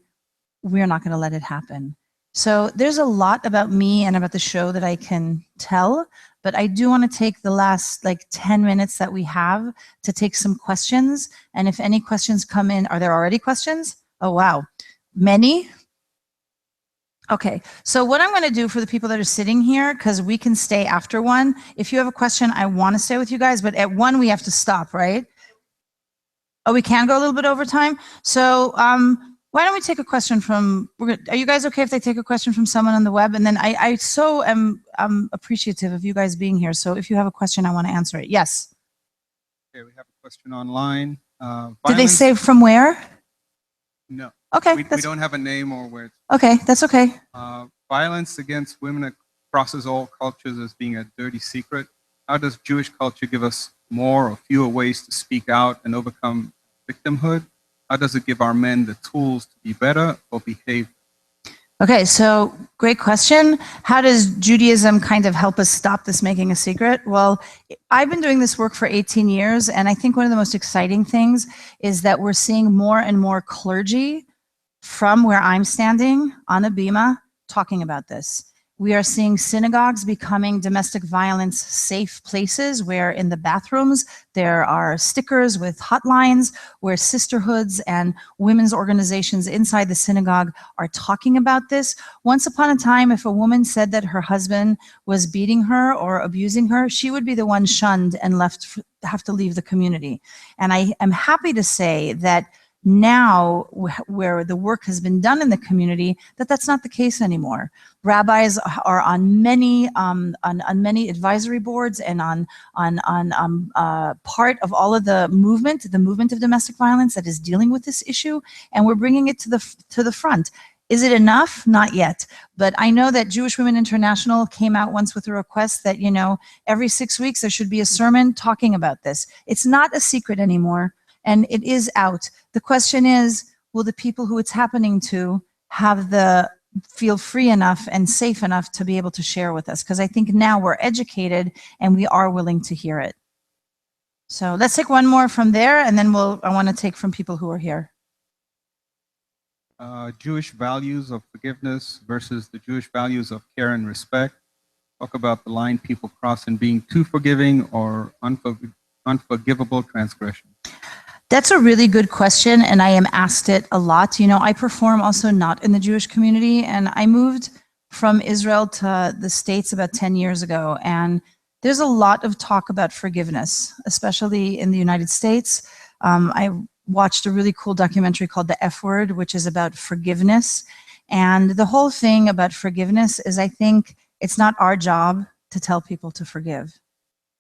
we're not going to let it happen. So there's a lot about me and about the show that I can tell, but I do want to take the last 10 minutes that we have to take some questions. And if any questions come in, are there already questions? Oh, wow. Many? Okay, so what I'm going to do for the people that are sitting here, because we can stay after one, if you have a question, I want to stay with you guys, but at one we have to stop, right? Oh, we can go a little bit over time? So why don't we take a question from, are you guys okay if they take a question from someone on the web? And then I so am appreciative of you guys being here, so if you have a question, I want to answer it. Yes? Okay, we have a question online. Did they say from where? No. Okay. We don't have a name or where it's... Okay, that's okay. Violence against women crosses all cultures as being a dirty secret. How does Jewish culture give us more or fewer ways to speak out and overcome victimhood? How does it give our men the tools to be better or behave? Okay, so great question. How does Judaism kind of help us stop this making a secret? Well, I've been doing this work for 18 years, and I think one of the most exciting things is that we're seeing more and more clergy from where I'm standing on a bima talking about this. We are seeing synagogues becoming domestic violence safe places where in the bathrooms there are stickers with hotlines where sisterhoods and women's organizations inside the synagogue are talking about this. Once upon a time, if a woman said that her husband was beating her or abusing her, she would be the one shunned and have to leave the community. And I am happy to say that now, where the work has been done in the community, that's not the case anymore. Rabbis are on many advisory boards and on part of all of the movement of domestic violence that is dealing with this issue, and we're bringing it to the front. Is it enough? Not yet. But I know that Jewish Women International came out once with a request that, every 6 weeks there should be a sermon talking about this. It's not a secret anymore, and it is out. The question is, will the people who it's happening to feel free enough and safe enough to be able to share with us? Because I think now we're educated and we are willing to hear it. So let's take one more from there, and then I want to take from people who are here. Jewish values of forgiveness versus the Jewish values of care and respect. Talk about the line people cross in being too forgiving or unforgivable transgression. That's a really good question, and I am asked it a lot. I perform also not in the Jewish community, and I moved from Israel to the States about 10 years ago, and there's a lot of talk about forgiveness, especially in the United States. I watched a really cool documentary called The F Word, which is about forgiveness. And the whole thing about forgiveness is, I think it's not our job to tell people to forgive.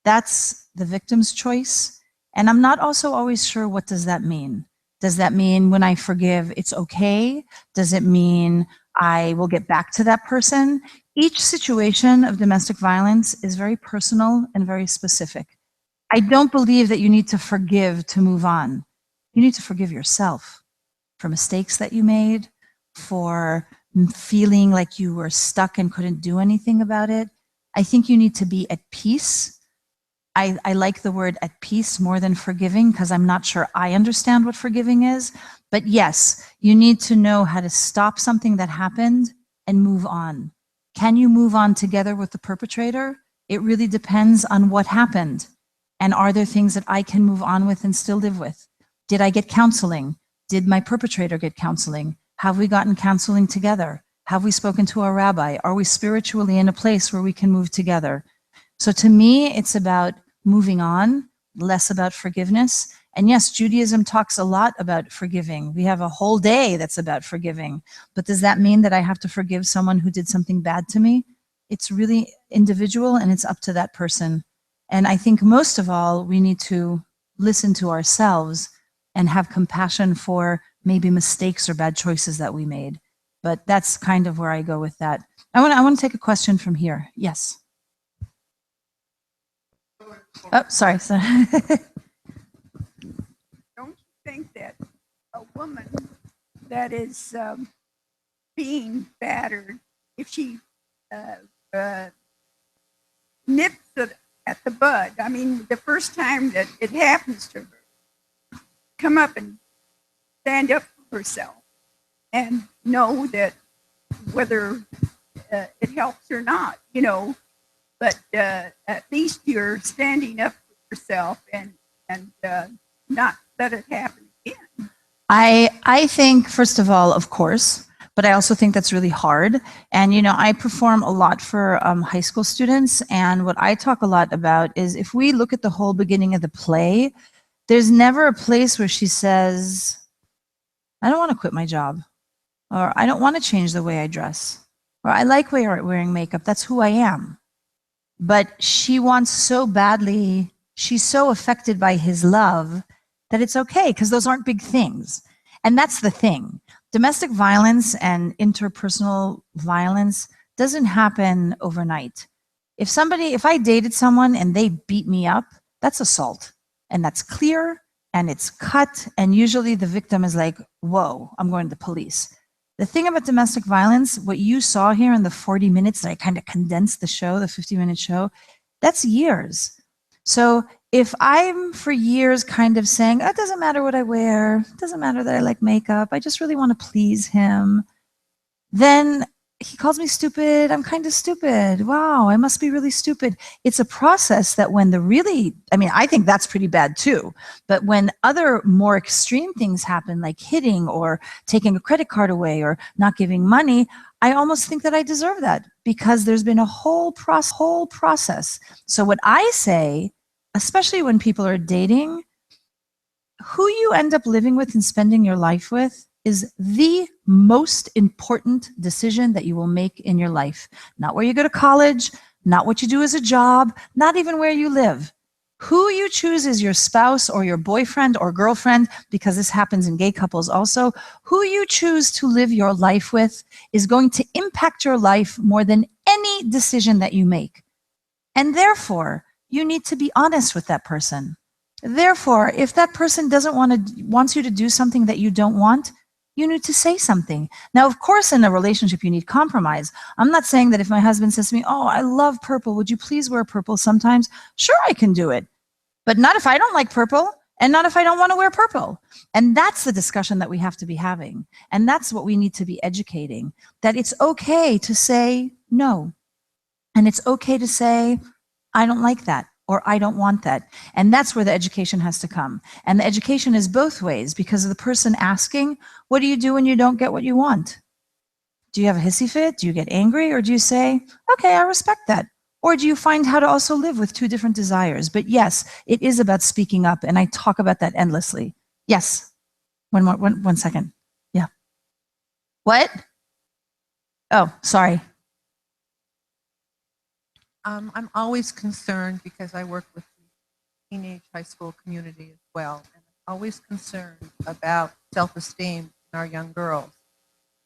That's the victim's choice. And I'm not also always sure, what does that mean? Does that mean when I forgive, it's okay? Does it mean I will get back to that person? Each situation of domestic violence is very personal and very specific. I don't believe that you need to forgive to move on. You need to forgive yourself for mistakes that you made, for feeling like you were stuck and couldn't do anything about it. I think you need to be at peace. I like the word at peace more than forgiving, because I'm not sure I understand what forgiving is. But yes, you need to know how to stop something that happened and move on. Can you move on together with the perpetrator? It really depends on what happened. And are there things that I can move on with and still live with? Did I get counseling? Did my perpetrator get counseling? Have we gotten counseling together? Have we spoken to a rabbi? Are we spiritually in a place where we can move together? So to me, it's about moving on, less about forgiveness. And yes, Judaism talks a lot about forgiving. We have a whole day that's about forgiving. But does that mean that I have to forgive someone who did something bad to me? It's really individual, and it's up to that person. And I think most of all, we need to listen to ourselves and have compassion for maybe mistakes or bad choices that we made. But that's kind of where I go with that. I want to take a question from here. Yes. Oh, sorry. Don't you think that a woman that is being battered, if she nips it at the bud, I mean, the first time that it happens to her, come up and stand up for herself and know that whether it helps or not, but at least you're standing up for yourself and not let it happen again. I think, first of all, of course, but I also think that's really hard. And, I perform a lot for high school students. And what I talk a lot about is, if we look at the whole beginning of the play, there's never a place where she says, I don't want to quit my job, or I don't want to change the way I dress, or I like wearing makeup. That's who I am. But she wants so badly, she's so affected by his love that it's okay, because those aren't big things. And that's the thing. Domestic violence and interpersonal violence doesn't happen overnight. If I dated someone and they beat me up, that's assault. And that's clear, and it's cut, and usually the victim is like, whoa, I'm going to the police. The thing about domestic violence, what you saw here in the 40 minutes that I kind of condensed the show, the 50-minute show, that's years. So if I'm for years kind of saying, oh, it doesn't matter what I wear, it doesn't matter that I like makeup, I just really want to please him, then he calls me stupid, I'm kind of stupid. Wow, I must be really stupid. It's a process that when I think that's pretty bad too. But when other more extreme things happen, like hitting or taking a credit card away or not giving money, I almost think that I deserve that, because there's been a whole process. So what I say, especially when people are dating, who you end up living with and spending your life with is the most important decision that you will make in your life. Not where you go to college, not what you do as a job, not even where you live. Who you choose as your spouse or your boyfriend or girlfriend, because this happens in gay couples also, who you choose to live your life with is going to impact your life more than any decision that you make. And therefore, you need to be honest with that person. Therefore, if that person wants you to do something that you don't want, you need to say something. Now, of course, in a relationship, you need compromise. I'm not saying that if my husband says to me, oh, I love purple, would you please wear purple sometimes? Sure, I can do it. But not if I don't like purple, and not if I don't want to wear purple. And that's the discussion that we have to be having. And that's what we need to be educating, that it's okay to say no. And it's okay to say, I don't like that, or I don't want that. And that's where the education has to come. And the education is both ways, because of the person asking, what do you do when you don't get what you want? Do you have a hissy fit? Do you get angry? Or do you say, okay, I respect that? Or do you find how to also live with two different desires? But yes, it is about speaking up, and I talk about that endlessly. Yes. One second. Yeah. What? Oh, sorry. I'm always concerned, because I work with the teenage high school community as well, and I'm always concerned about self-esteem in our young girls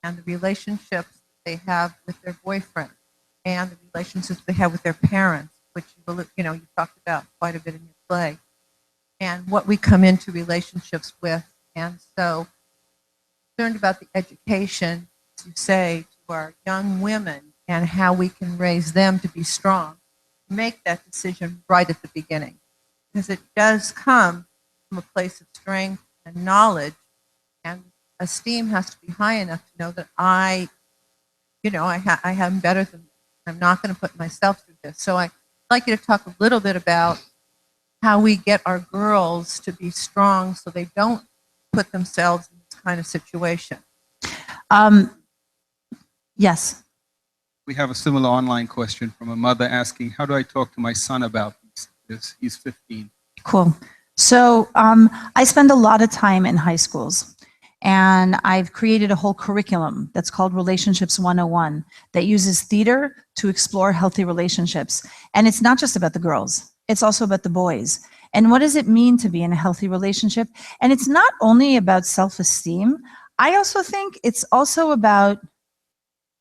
and the relationships they have with their boyfriend and the relationships they have with their parents, which you talked about quite a bit in your play, and what we come into relationships with. And so concerned about the education, as you say, to our young women, and how we can raise them to be strong, make that decision right at the beginning. Because it does come from a place of strength and knowledge, and esteem has to be high enough to know that I am better than this. I'm not going to put myself through this. So I'd like you to talk a little bit about how we get our girls to be strong so they don't put themselves in this kind of situation. Yes. We have a similar online question from a mother asking, how do I talk to my son about this? He's 15. Cool. So I spend a lot of time in high schools, and I've created a whole curriculum that's called Relationships 101 that uses theater to explore healthy relationships. And it's not just about the girls, it's also about the boys. And what does it mean to be in a healthy relationship? And it's not only about self-esteem. I also think it's also about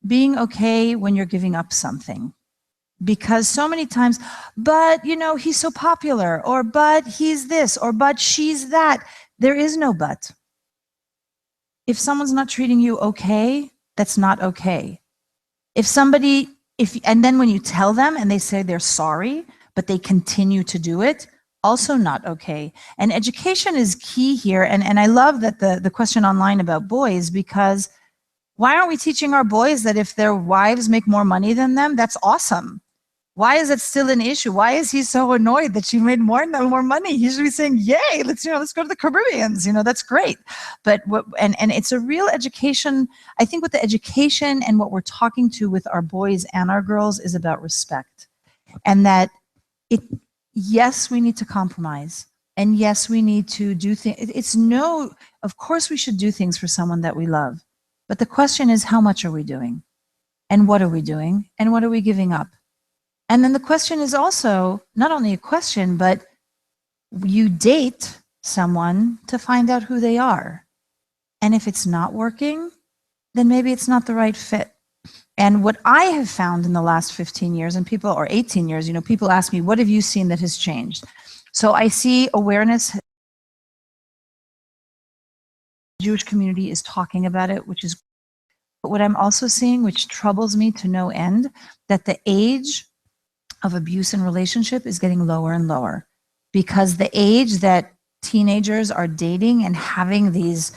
being okay when you're giving up something. Because so many times, but he's so popular, or but he's this, or but she's that. There is no but. If someone's not treating you okay, that's not okay. And then when you tell them and they say they're sorry, but they continue to do it, also not okay. And education is key here. And I love that the question online about boys, because why aren't we teaching our boys that if their wives make more money than them, that's awesome? Why is it still an issue? Why is he so annoyed that she made more money? He should be saying, yay, let's go to the Caribbean. That's great. But and it's a real education. I think with the education and what we're talking to with our boys and our girls is about respect. And that yes, we need to compromise. And yes, we need to do things. Of course we should do things for someone that we love. But the question is, how much are we doing? And what are we doing? And what are we giving up? And then the question is also not only a question, but you date someone to find out who they are. And if it's not working, then maybe it's not the right fit. And what I have found in the last 15 years, or 18 years, people ask me, what have you seen that has changed? So I see awareness. The Jewish community is talking about it, which is, but what I'm also seeing, which troubles me to no end, that the age of abuse in relationship is getting lower and lower, because the age that teenagers are dating and having these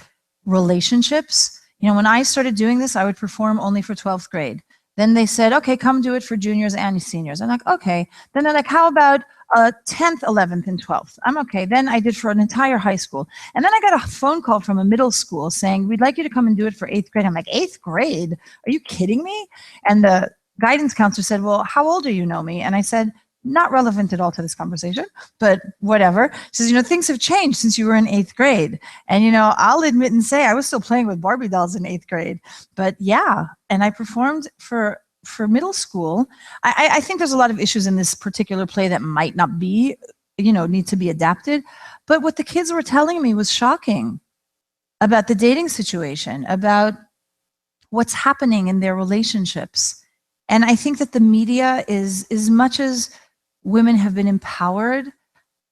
relationships, when I started doing this, I would perform only for 12th grade. Then they said, okay, come do it for juniors and seniors. I'm like, okay. Then they're like, how about 10th, 11th, and 12th? I'm okay. Then I did for an entire high school. And then I got a phone call from a middle school saying, we'd like you to come and do it for 8th grade. I'm like, 8th grade? Are you kidding me? And the guidance counselor said, well, how old are you, Naomi? And I said, not relevant at all to this conversation, but whatever. She says, things have changed since you were in 8th grade. And, I'll admit and say I was still playing with Barbie dolls in 8th grade. But yeah, and I performed for middle school. I think there's a lot of issues in this particular play that might not be need to be adapted. But what the kids were telling me was shocking about the dating situation, about what's happening in their relationships. And I think that the media is, as much as women have been empowered,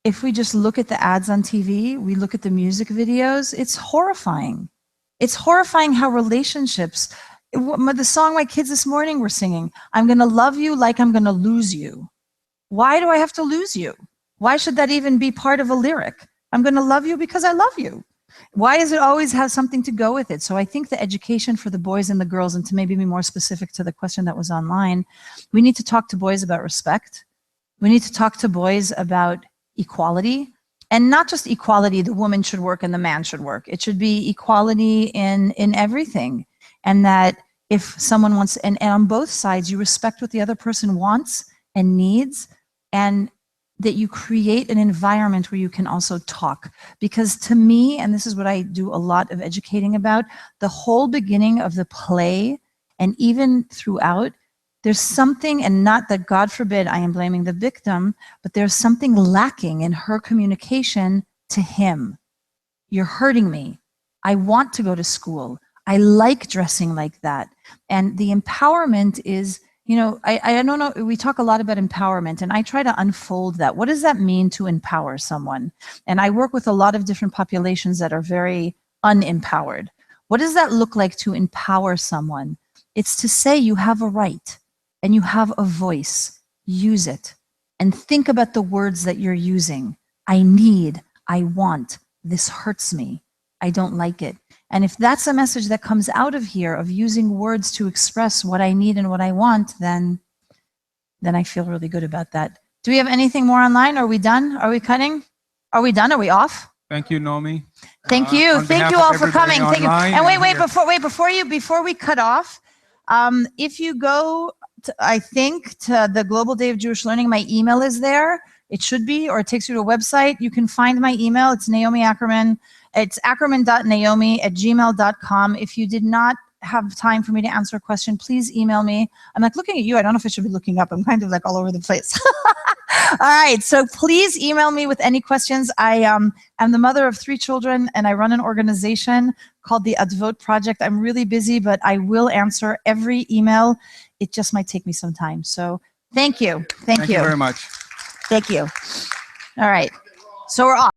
if we just look at the ads on TV, we look at the music videos, it's horrifying. It's horrifying how relationships, the song my kids this morning were singing, I'm gonna love you like I'm gonna lose you. Why do I have to lose you? Why should that even be part of a lyric? I'm gonna love you because I love you. Why does it always have something to go with it? So I think the education for the boys and the girls, and to maybe be more specific to the question that was online, we need to talk to boys about respect. We need to talk to boys about equality, and not just equality, the woman should work and the man should work. It should be equality in everything. And that if someone wants, and on both sides, you respect what the other person wants and needs, and that you create an environment where you can also talk. Because to me, and this is what I do a lot of educating about, the whole beginning of the play, and even throughout, there's something, and not that, God forbid, I am blaming the victim, but there's something lacking in her communication to him. You're hurting me. I want to go to school. I like dressing like that. And the empowerment is, I don't know, we talk a lot about empowerment, and I try to unfold that. What does that mean to empower someone? And I work with a lot of different populations that are very unempowered. What does that look like to empower someone? It's to say you have a right and you have a voice. Use it. And think about the words that you're using. I need, I want, this hurts me, I don't like it. And if that's a message that comes out of here, of using words to express what I need and what I want, then I feel really good about that. Do we have anything more online? Are we done? Are we cutting? Are we done? Are we off? Thank you, Naomi. Thank you. On Thank behalf you of all for everybody coming. Thank you. online And here. before we cut off, if you go to, I think, to the Global Day of Jewish Learning, my email is there. It should be, or it takes you to a website. You can find my email. It's Naomi Ackerman. It's ackerman.naomi@gmail.com. If you did not have time for me to answer a question, please email me. I'm like looking at you. I don't know if I should be looking up. I'm kind of like all over the place. All right. So please email me with any questions. I am the mother of 3 children, and I run an organization called the Advot Project. I'm really busy, but I will answer every email. It just might take me some time. So thank you. Thank you very much. Thank you. All right. So we're off.